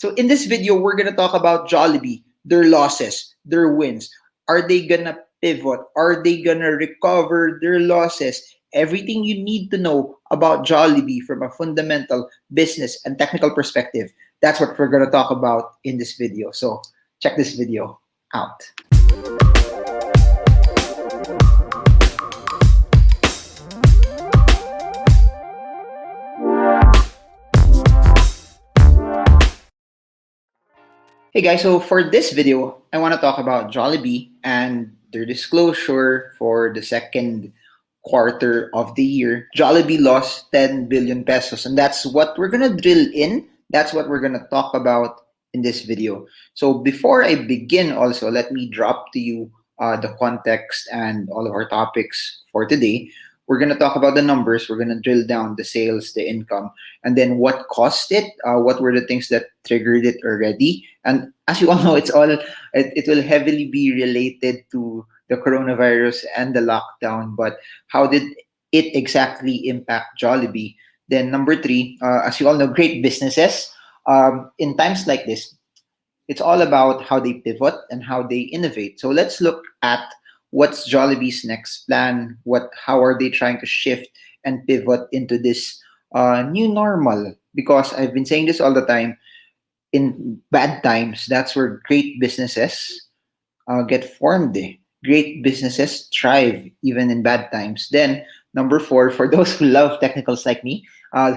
So in this video, we're gonna talk about Jollibee, their losses, their wins. Are they gonna pivot? Are they gonna recover their losses? Everything you need to know about Jollibee from a fundamental business and technical perspective. That's what we're gonna talk about in this video. So check this video out. Hey guys, so for this video, I want to talk about Jollibee and their disclosure for the second quarter of the year. Jollibee lost 10 billion pesos, and that's what we're going to drill in. That's what we're going to talk about in this video. So before I begin, also, let me drop to you the context and all of our topics for today. We're going to talk about the numbers. We're going to drill down the sales, the income, and then what caused it. What were the things that triggered it already? And as you all know, it will heavily be related to the coronavirus and the lockdown. But how did it exactly impact Jollibee? Then number three, as you all know, great businesses. In times like this, it's all about how they pivot and how they innovate. So let's look at what's Jollibee's next plan. How are they trying to shift and pivot into this new normal? Because I've been saying this all the time. In bad times, that's where great businesses get formed. Great businesses thrive even in bad times. Then number four, for those who love technicals like me,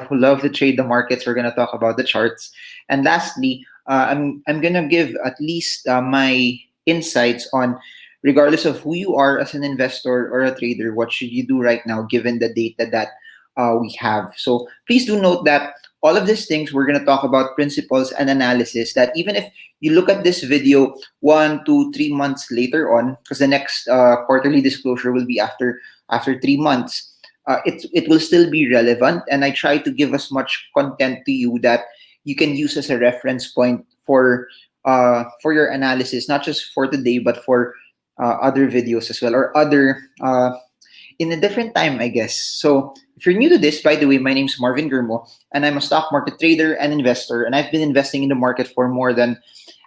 who love to trade the markets, we're gonna talk about the charts. And lastly, I'm gonna give at least my insights on, regardless of who you are as an investor or a trader, what should you do right now given the data that we have. So please do note that all of these things, we're going to talk about principles and analysis that even if you look at this video 1, 2, 3 months later on, because the next quarterly disclosure will be after 3 months, it will still be relevant. And I try to give as much content to you that you can use as a reference point for your analysis, not just for today, but for other videos as well, or other in a different time, I guess. So if you're new to this, by the way, my name's Marvin Gurmo, and I'm a stock market trader and investor, and I've been investing in the market for more than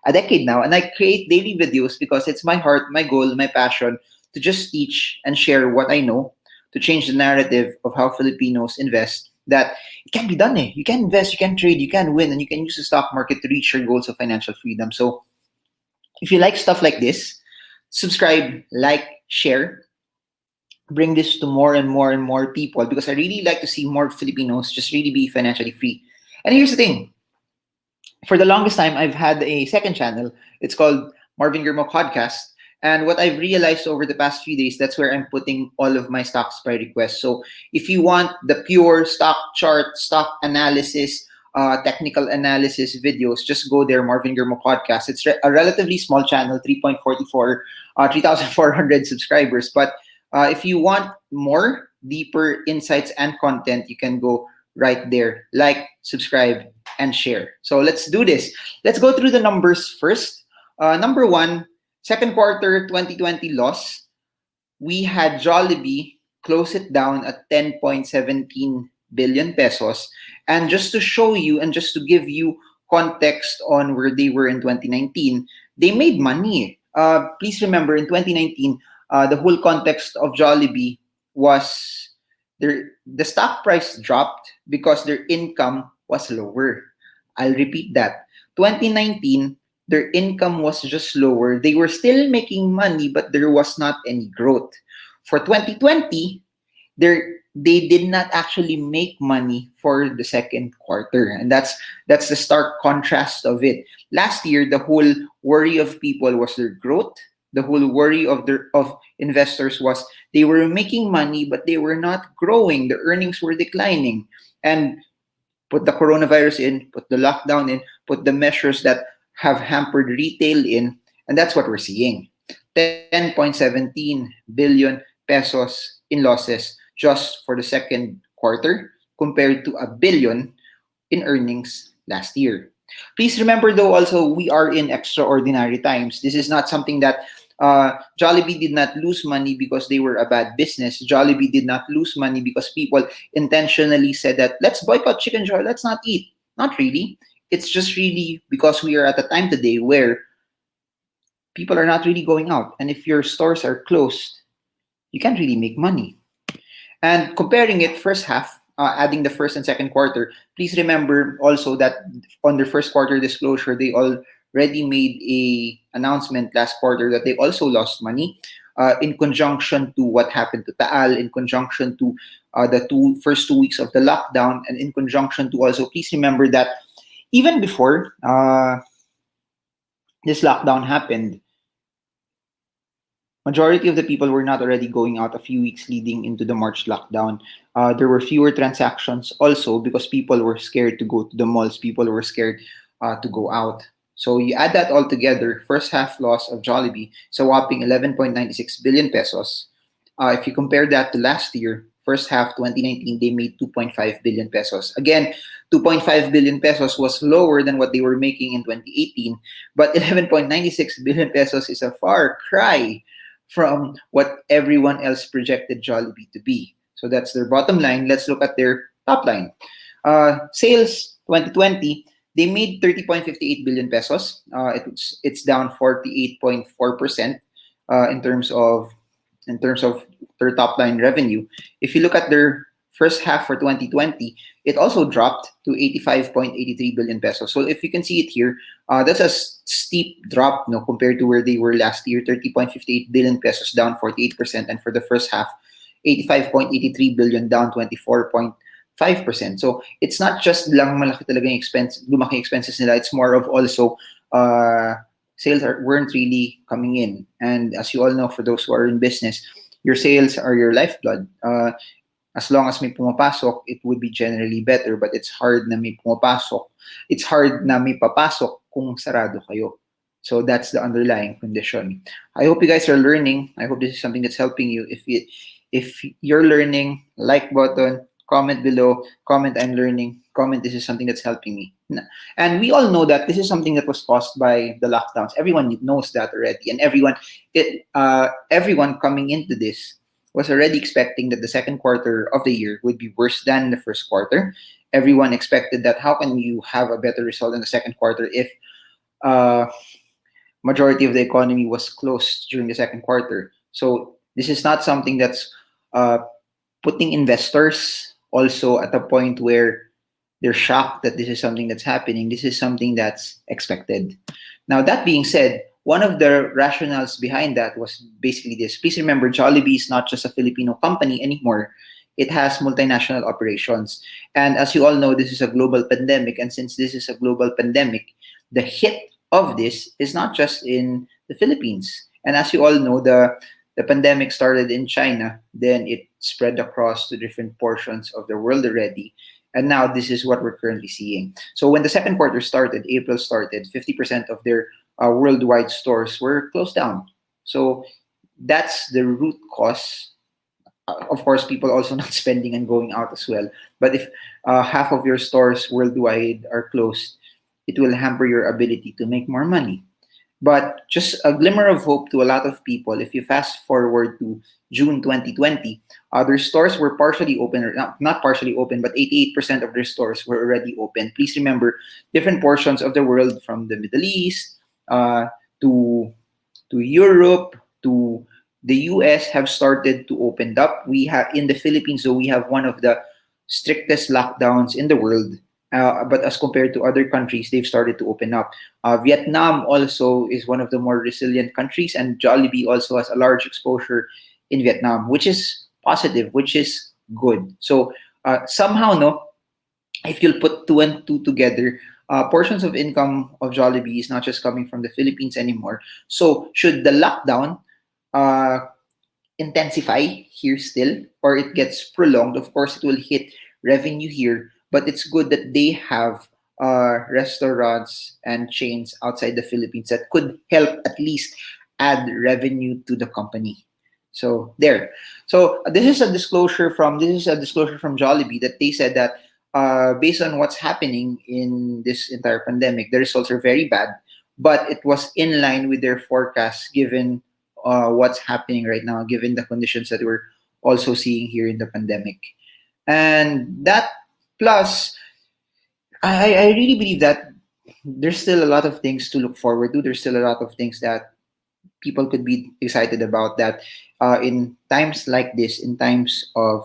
a decade now. And I create daily videos because it's my heart, my goal, my passion to just teach and share what I know to change the narrative of how Filipinos invest. That it can be done. You can invest, you can trade, you can win, and you can use the stock market to reach your goals of financial freedom. So if you like stuff like this, subscribe, like, share, bring this to more and more and more people, because I really like to see more Filipinos just really be financially free. And here's the thing. For the longest time, I've had a second channel. It's called Marvin Gurmo Podcast. And what I've realized over the past few days, that's where I'm putting all of my stocks by request. So if you want the pure stock chart, stock analysis, technical analysis videos, just go there, Marvin Gurmo Podcast. It's a relatively small channel, 3.44, 3,400 subscribers. But if you want more, deeper insights and content, you can go right there. Like, subscribe, and share. So let's do this. Let's go through the numbers first. Number one, second quarter 2020 loss. We had Jollibee close it down at 10.17 billion pesos. And just to show you and just to give you context on where they were in 2019, they made money. Please remember, in 2019, the whole context of Jollibee was the stock price dropped because their income was lower. I'll repeat that. 2019, their income was just lower. They were still making money, but there was not any growth. For 2020, they did not actually make money for the second quarter. And that's the stark contrast of it. Last year, the whole worry of people was their growth. The whole worry of investors was they were making money, but they were not growing. The earnings were declining. And put the coronavirus in, put the lockdown in, put the measures that have hampered retail in, and that's what we're seeing. 10.17 billion pesos in losses just for the second quarter compared to 1 billion in earnings last year. Please remember, though, also, we are in extraordinary times. This is not something that Jollibee did not lose money because they were a bad business. Jollibee did not lose money because people intentionally said that, let's boycott Chicken Joy, let's not eat. Not really. it's just really because we are at a time today where people are not really going out. And if your stores are closed, you can't really make money. And comparing it first half, adding the first and second quarter, please remember also that on their first quarter disclosure, they already made a announcement last quarter that they also lost money in conjunction to what happened to Taal, in conjunction to the first 2 weeks of the lockdown, and in conjunction to also, please remember that even before this lockdown happened, majority of the people were not already going out a few weeks leading into the March lockdown. There were fewer transactions also because people were scared to go to the malls. People were scared to go out. So you add that all together, first half loss of Jollibee is a whopping 11.96 billion pesos. If you compare that to last year, first half 2019, they made 2.5 billion pesos. Again, 2.5 billion pesos was lower than what they were making in 2018, but 11.96 billion pesos is a far cry from what everyone else projected Jollibee to be. So that's their bottom line. Let's look at their top line. Sales 2020, they made 30.58 billion pesos. It's down 48.4% in terms of their top line revenue. If you look at their first half for 2020, it also dropped to 85.83 billion pesos. So if you can see it here, that's a steep drop, compared to where they were last year, 30.58 billion pesos down 48%, and for the first half, 85.83 billion down 24.5%. So it's not just lang malaki talaga yung lumaki expenses nila, it's more of also sales weren't really coming in. And as you all know, for those who are in business, your sales are your lifeblood. As long as may pumapasok, it would be generally better, but it's hard na may pumapasok. It's hard na may papasok kung sarado kayo. So that's the underlying condition. I hope you guys are learning. I hope this is something that's helping you. If you're learning, like button, comment below, comment I'm learning, comment this is something that's helping me. And we all know that this is something that was caused by the lockdowns. Everyone knows that already, and everyone coming into this was already expecting that the second quarter of the year would be worse than the first quarter. Everyone expected that how can you have a better result in the second quarter if majority of the economy was closed during the second quarter. So this is not something that's putting investors also at a point where they're shocked that this is something that's happening. This is something that's expected. Now, that being said, one of the rationales behind that was basically this. Please remember, Jollibee is not just a Filipino company anymore. It has multinational operations. And as you all know, this is a global pandemic. And since this is a global pandemic, the hit of this is not just in the Philippines. And as you all know, the pandemic started in China, then it spread across to different portions of the world already. And now this is what we're currently seeing. So when the second quarter started, April started, 50% of their worldwide stores were closed down. So that's the root cause. Of course, people also not spending and going out as well. But if half of your stores worldwide are closed, it will hamper your ability to make more money. But just a glimmer of hope to a lot of people, if you fast forward to June 2020, their stores were partially open, or not partially open, but 88% of their stores were already open. Please remember, different portions of the world, from the Middle East to Europe to the US, have started to open up. We have in the Philippines, so we have one of the strictest lockdowns in the world. But as compared to other countries, they've started to open up. Vietnam also is one of the more resilient countries, and Jollibee also has a large exposure in Vietnam, which is positive, which is good. So somehow, if you'll put two and two together, portions of income of Jollibee is not just coming from the Philippines anymore. So should the lockdown intensify here still, or it gets prolonged, of course, it will hit revenue here. But it's good that they have restaurants and chains outside the Philippines that could help at least add revenue to the company. So there. So this is a disclosure from Jollibee, that they said that based on what's happening in this entire pandemic, the results are very bad, but it was in line with their forecast given what's happening right now, given the conditions that we're also seeing here in the pandemic. And that plus, I really believe that there's still a lot of things to look forward to. There's still a lot of things that people could be excited about, that in times like this, in times of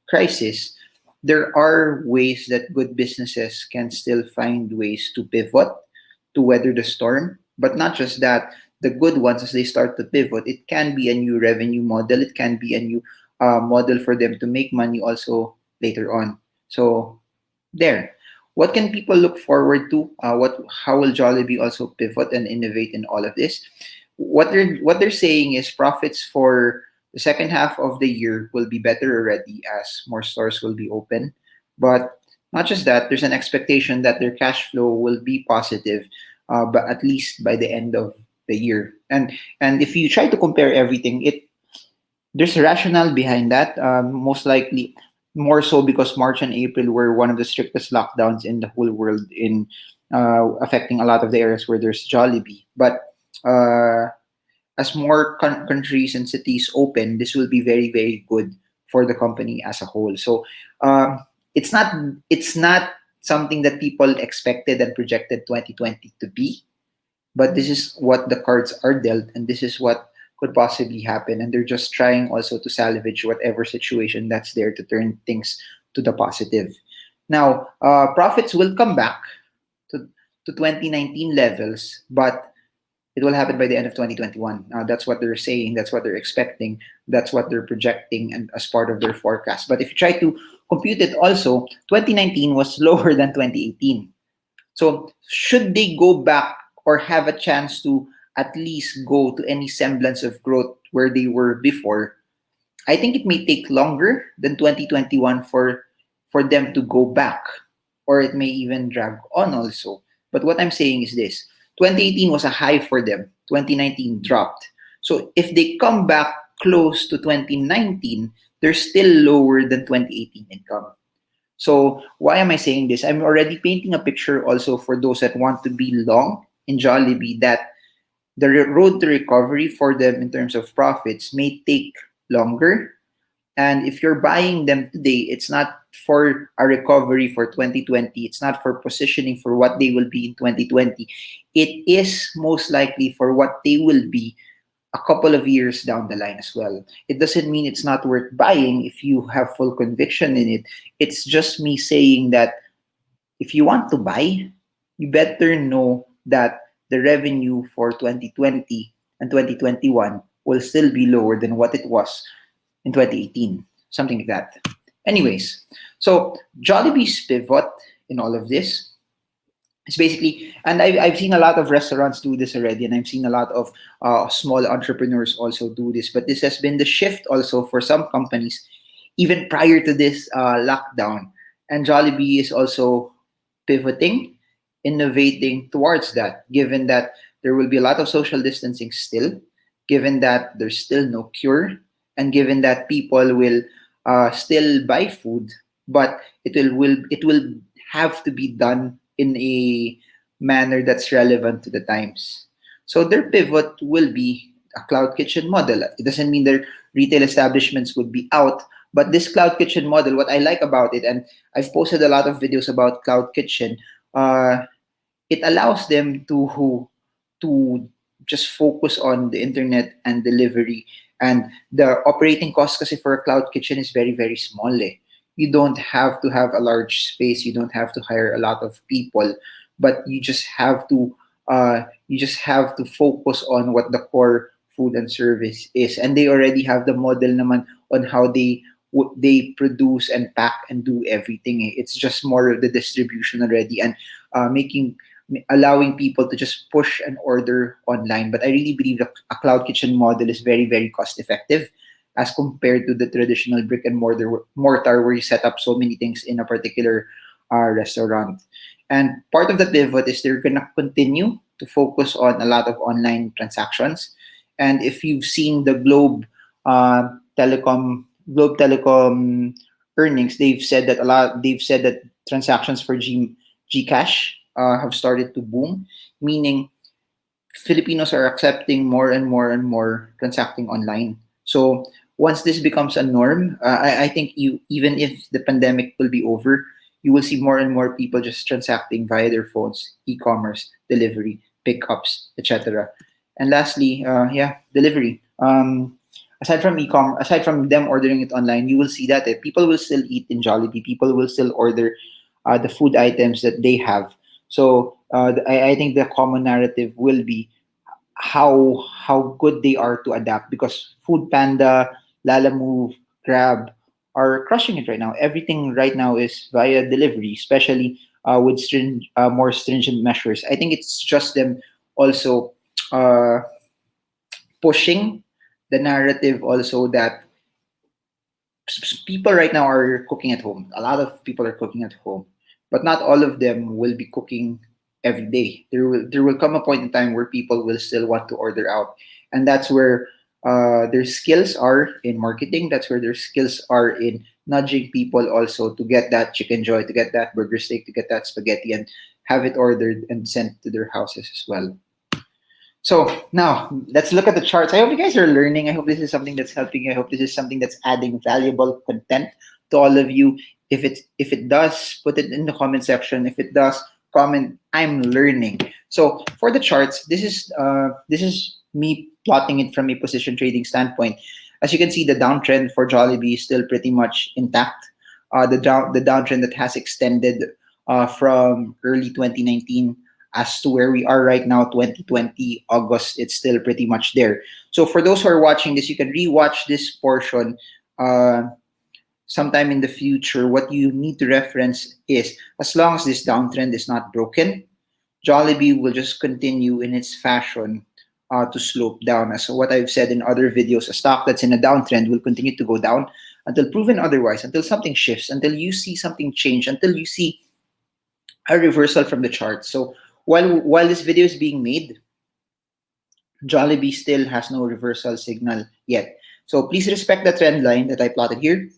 crisis, there are ways that good businesses can still find ways to pivot, to weather the storm. But not just that, the good ones, as they start to pivot, it can be a new revenue model, it can be a new model for them to make money also later on. So there. What can people look forward to? How will Jollibee also pivot and innovate in all of this? What they're saying is profits for the second half of the year will be better already, as more stores will be open. But not just that, there's an expectation that their cash flow will be positive, but at least by the end of the year. And if you try to compare everything, there's a rationale behind that. Most likely, more so because March and April were one of the strictest lockdowns in the whole world, in affecting a lot of the areas where there's Jollibee. But uh, as more countries and cities open, this will be very, very good for the company as a whole. So um, it's not something that people expected and projected 2020 to be, but this is what the cards are dealt, and this is what could possibly happen. And they're just trying also to salvage whatever situation that's there to turn things to the positive. Now, profits will come back to, to 2019 levels, but it will happen by the end of 2021. That's what they're saying. That's what they're expecting. That's what they're projecting, and as part of their forecast. But if you try to compute it, also 2019 was lower than 2018. So should they go back or have a chance to at least go to any semblance of growth where they were before, I think it may take longer than 2021 for them to go back, or it may even drag on also. But what I'm saying is this: 2018 was a high for them, 2019 dropped. So if they come back close to 2019, they're still lower than 2018 income. So why am I saying this? I'm already painting a picture also for those that want to be long in Jollibee, that the road to recovery for them in terms of profits may take longer. And if you're buying them today, it's not for a recovery for 2020. It's not for positioning for what they will be in 2020. It is most likely for what they will be a couple of years down the line as well. It doesn't mean it's not worth buying if you have full conviction in it. It's just me saying that if you want to buy, you better know that the revenue for 2020 and 2021 will still be lower than what it was in 2018, something like that. Anyways, so Jollibee's pivot in all of this, it's basically, and I've seen a lot of restaurants do this already, and I've seen a lot of small entrepreneurs also do this. But this has been the shift also for some companies, even prior to this lockdown. And Jollibee is also pivoting, innovating towards that, given that there will be a lot of social distancing still, given that there's still no cure, and given that people will still buy food, but it will have to be done in a manner that's relevant to the times. So their pivot will be a cloud kitchen model. It doesn't mean their retail establishments would be out, but this cloud kitchen model, what I like about it, and I've posted a lot of videos about cloud kitchen, uh, it allows them to just focus on the internet and delivery, and the operating cost kasi for a cloud kitchen is very, very small. You don't have to have a large space, you don't have to hire a lot of people, but you just have to focus on what the core food and service is, and they already have the model naman on how they produce and pack and do everything. It's just more of the distribution already, and making allowing people to just push an order online. But I really believe that a cloud kitchen model is very, very cost effective as compared to the traditional brick and mortar where you set up so many things in a particular restaurant. And part of the pivot is they're gonna continue to focus on a lot of online transactions. And if you've seen the uh, Telecom Globe Telecom earnings, they've said that transactions for Gcash have started to boom, meaning Filipinos are accepting more and more and more transacting online. So once this becomes a norm, I think even if the pandemic will be over, You will see more and more people just transacting via their phones, e-commerce, delivery, pickups, etc. And lastly, yeah, delivery. Aside from aside from them ordering it online, you will see that people will still eat in Jollibee. People will still order the food items that they have. So I think the common narrative will be how good they are to adapt, because Food Panda, Lalamove, Grab are crushing it right now. Everything right now is via delivery, especially with more stringent measures. I think it's just them also uh, pushing the narrative also that people right now are cooking at home. A lot of people are cooking at home, but not all of them will be cooking every day. There will come a point in time where people will still want to order out, and that's where their skills are in marketing. That's where their skills are in nudging people also to get that chicken joy, to get that burger steak, to get that spaghetti, and have it ordered and sent to their houses as well. So now let's look at the charts. I hope you guys are learning. I hope this is something that's helping you. I hope this is something that's adding valuable content to all of you. If it does, put it in the comment section. If it does, comment I'm learning. So for the charts, this is me plotting it from a position trading standpoint. As you can see, the downtrend for Jollibee is still pretty much intact. The downtrend that has extended from early 2019 as to where we are right now, 2020 August, it's still pretty much there. So for those who are watching this, you can rewatch this portion uh, sometime in the future. What you need to reference is, as long as this downtrend is not broken, Jollibee will just continue in its fashion to slope down. As what I've said in other videos, a stock that's in a downtrend will continue to go down until proven otherwise, until something shifts, until you see something change, until you see a reversal from the chart. So while this video is being made, Jollibee still has no reversal signal yet. So please respect the trend line that I plotted here.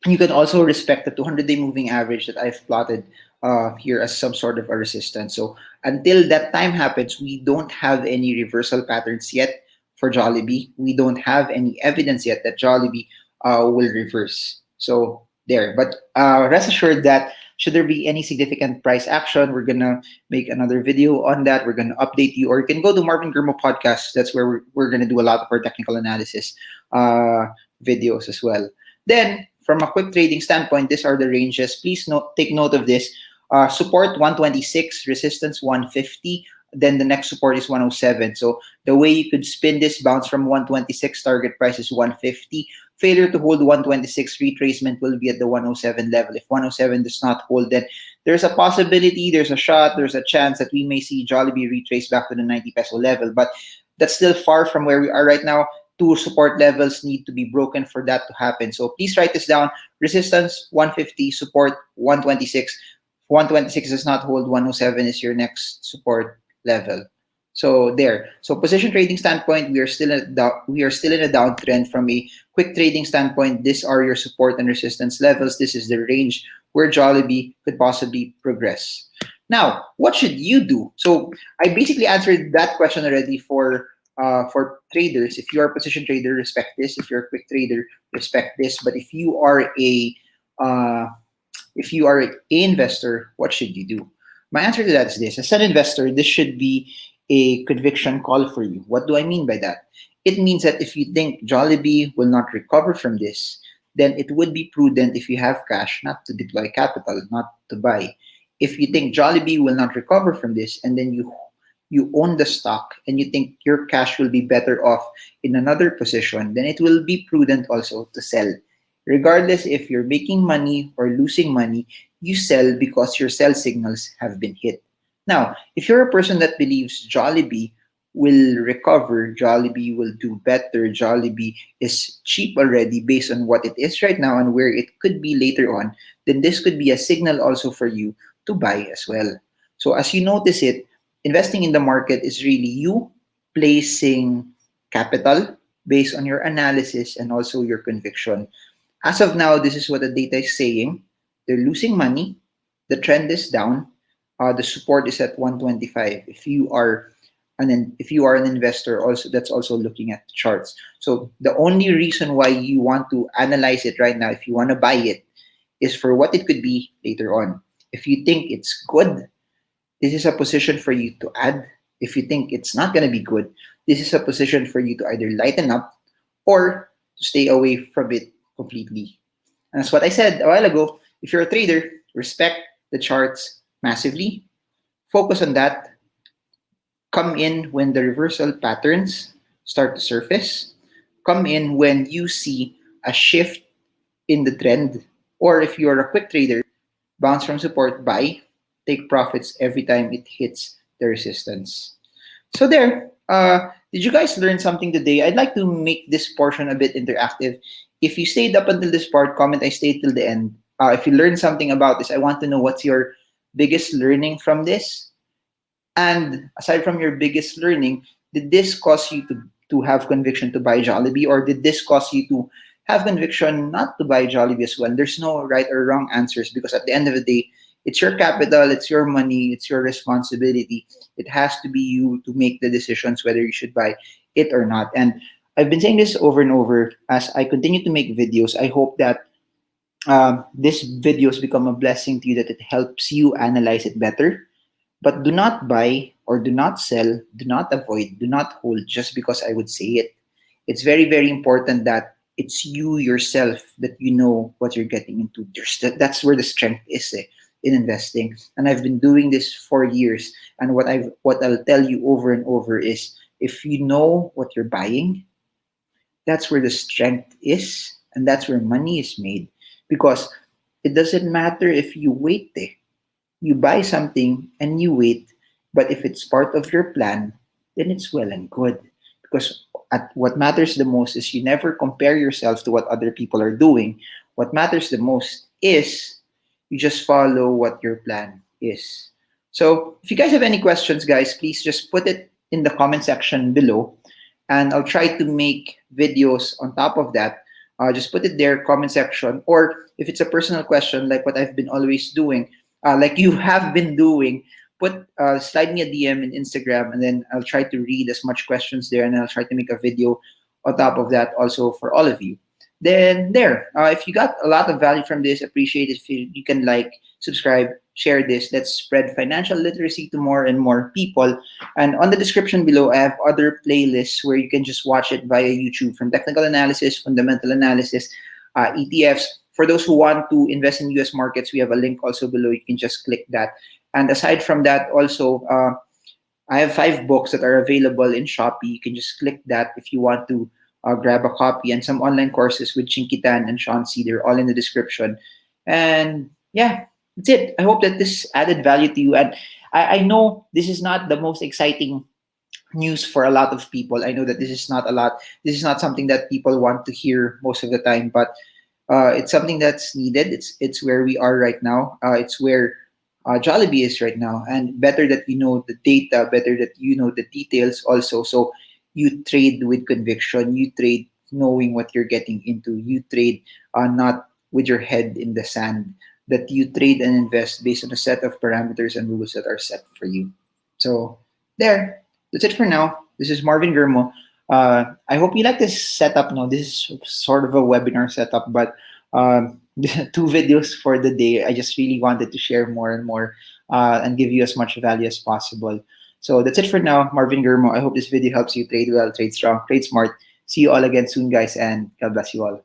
And you can also respect the 200-day moving average that I've plotted here as some sort of a resistance. So until that time happens, we don't have any reversal patterns yet for Jollibee. We don't have any evidence yet that Jollibee will reverse. So there. But rest assured that should there be any significant price action, we're gonna make another video on that. We're gonna update you, or you can go to Marvin Gurmo podcast. That's where we're gonna do a lot of our technical analysis videos as well. Then, from a quick trading standpoint, these are the ranges. Please take note of this. Support 126, resistance 150. Then the next support is 107. So the way you could spin this, bounce from 126, target price is 150. Failure to hold 126, retracement will be at the 107 level. If 107 does not hold, then there's a possibility, there's a shot, there's a chance that we may see Jollibee retrace back to the 90 peso level. But that's still far from where we are right now. Two support levels need to be broken for that to happen. So please write this down. Resistance 150, support 126. 126 does not hold, 107 is your next support level. So there. So position trading standpoint, we are still in a downtrend. From a quick trading standpoint, these are your support and resistance levels. This is the range where Jollibee could possibly progress. Now, what should you do? So I basically answered that question already for traders. If you are a position trader, respect this. If you're a quick trader, respect this. But if you are an investor, what should you do? My answer to that is this. As an investor, this should be a conviction call for you. What do I mean by that? It means that if you think Jollibee will not recover from this, then it would be prudent, if you have cash, not to deploy capital, not to buy. If you think Jollibee will not recover from this, and then you own the stock and you think your cash will be better off in another position, then it will be prudent also to sell. Regardless if you're making money or losing money, you sell because your sell signals have been hit. Now, if you're a person that believes Jollibee will recover, Jollibee will do better, Jollibee is cheap already based on what it is right now and where it could be later on, then this could be a signal also for you to buy as well. So as you notice it, investing in the market is really you placing capital based on your analysis and also your conviction. As of now, this is what the data is saying. They're losing money. The trend is down. The support is at 125. If you are an investor, also that's also looking at the charts. So the only reason why you want to analyze it right now, if you want to buy it, is for what it could be later on. If you think it's good, this is a position for you to add. If you think it's not going to be good, this is a position for you to either lighten up or to stay away from it completely. And that's what I said a while ago. If you're a trader, respect the charts massively. Focus on that. Come in when the reversal patterns start to surface. Come in when you see a shift in the trend. Or if you're a quick trader, bounce from support, buy, take profits every time it hits the resistance. So there, did you guys learn something today? I'd like to make this portion a bit interactive. If you stayed up until this part, comment I stayed till the end. If you learned something about this, I want to know what's your biggest learning from this. And aside from your biggest learning, did this cause you to have conviction to buy Jollibee, or did this cause you to have conviction not to buy Jollibee as well? There's no right or wrong answers, because at the end of the day, it's your capital, it's your money, it's your responsibility. It has to be you to make the decisions whether you should buy it or not. And I've been saying this over and over as I continue to make videos. I hope that this videos become a blessing to you, that it helps you analyze it better. But do not buy or do not sell, do not avoid, do not hold just because I would say it. It's very, very important that it's you yourself that you know what you're getting into. That's where the strength is in investing. And I've been doing this for years. And what I'll tell you over and over is, if you know what you're buying, that's where the strength is, and that's where money is made. Because it doesn't matter if you wait. You buy something and you wait, but if it's part of your plan, then it's well and good. Because what matters the most is you never compare yourself to what other people are doing. What matters the most is you just follow what your plan is. So if you guys have any questions, guys, please just put it in the comment section below, and I'll try to make videos on top of that. Just put it there, comment section. Or if it's a personal question, like what I've been always doing, like you have been doing, slide me a DM in Instagram, and then I'll try to read as much questions there, and I'll try to make a video on top of that also for all of you. Then there, if you got a lot of value from this, appreciate it if you can like, subscribe, share this. Let's spread financial literacy to more and more people. And on the description below, I have other playlists where you can just watch it via YouTube, from technical analysis, fundamental analysis, ETFs. For those who want to invest in US markets, we have a link also below. You can just click that. And aside from that, also, I have 5 books that are available in Shopee. You can just click that if you want to grab a copy, and some online courses with Chinkee Tan and Sean Si. They're all in the description. And yeah, that's it. I hope that this added value to you. And I know this is not the most exciting news for a lot of people. I know that this is not something that people want to hear most of the time, but it's something that's needed. It's where we are right now. It's where Jollibee is right now. And better that you know the data, better that you know the details also. So you trade with conviction. You trade knowing what you're getting into. You trade not with your head in the sand. That you trade and invest based on a set of parameters and rules that are set for you. So there, that's it for now. This is Marvin Germo. I hope you like this setup. No, this is sort of a webinar setup, but 2 videos for the day. I just really wanted to share more and more and give you as much value as possible. So that's it for now. Marvin Germo. I hope this video helps you trade well, trade strong, trade smart. See you all again soon, guys, and God bless you all.